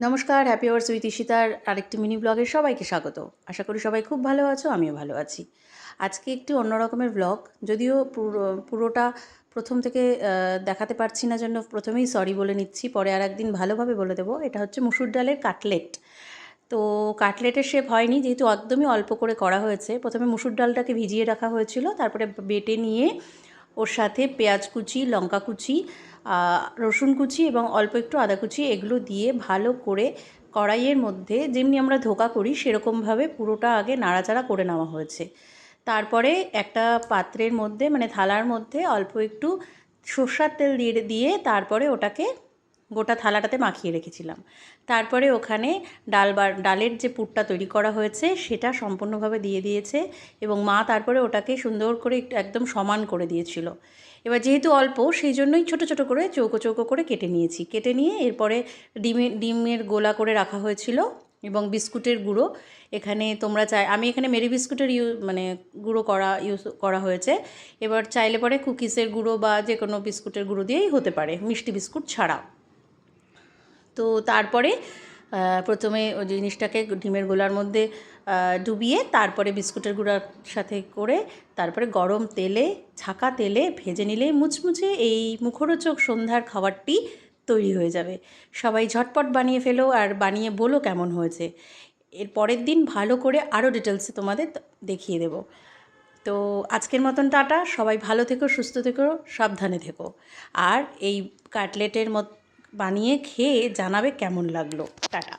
নমস্কার, happy hours with ঈশিতার আরেকটি mini ব্লগে সবাইকে স্বাগত। আশা করি সবাই খুব ভালো আছো, আমিও ভালো আছি। আজকে একটি অন্য রকমের ব্লগ, যদিও পুরোটা প্রথম থেকে দেখাতে পারছি না জন্য প্রথমেই সরি বলে নিচ্ছি, পরে আর একদিন ভালোভাবে বলে দেবো। এটা হচ্ছে মুসুর ডালের কাটলেট। তো কাটলেটের শেপ হয়নি, যেহেতু একদমই অল্প করে করা হয়েছে। প্রথমে মুসুর ডালটাকে ভিজিয়ে রাখা হয়েছিল, তারপরে বেটে নিয়ে ওর সাথে পেঁয়াজ কুচি, লঙ্কা কুচি, রসুন কুচি এবং অল্প একটু আদা কুচি এগুলো দিয়ে ভালো করে কড়াইয়ের মধ্যে যেমনি আমরা ধোকা করি সেরকমভাবে পুরোটা আগে নাড়াচাড়া করে নেওয়া হয়েছে। তারপরে একটা পাত্রের মধ্যে মানে থালার মধ্যে অল্প একটু সর্ষের তেল দিয়ে তারপরে ওটাকে গোটা থালাটাতে মাখিয়ে রেখেছিলাম। তারপরে ওখানে ডালের যে পুরটা তৈরি করা হয়েছে সেটা সম্পূর্ণভাবে দিয়ে দিয়েছে এবং মা তারপরে ওটাকে সুন্দর করে একদম সমান করে দিয়েছিল। এবার যেহেতু অল্প, সেই জন্যই ছোটো ছোটো করে চৌকো চৌকো করে কেটে নিয়েছি। কেটে নিয়ে এরপরে ডিমের গোলা করে রাখা হয়েছিল এবং বিস্কুটের গুঁড়ো। এখানে তোমরা আমি এখানে মেরি বিস্কুটের গুঁড়ো ইউজ করা হয়েছে। এবার চাইলে পরে কুকিজের গুঁড়ো বা যে কোনো বিস্কুটের গুঁড়ো দিয়েই হতে পারে, মিষ্টি বিস্কুট ছাড়া। তো তারপরে প্রথমে ওই জিনিসটাকে ডিমের গোলার মধ্যে ডুবিয়ে তারপরে বিস্কুটের গুঁড়ার সাথে করে তারপরে গরম তেলে, ছাঁকা তেলে ভেজে নিলেই মুচমুচে এই মুখরোচক সন্ধ্যার খাবারটি তৈরি হয়ে যাবে। সবাই ঝটপট বানিয়ে ফেলো আর বানিয়ে বলো কেমন হয়েছে। এর পরের দিন ভালো করে আরও ডিটেলসে তোমাদের দেখিয়ে দেব। তো আজকের মতন টাটা, সবাই ভালো থেকো, সুস্থ থেকো, সাবধানে থেকো। আর এই কাটলেটের বানিয়ে খেয়ে জানাবে কেমন লাগলো। টাটা।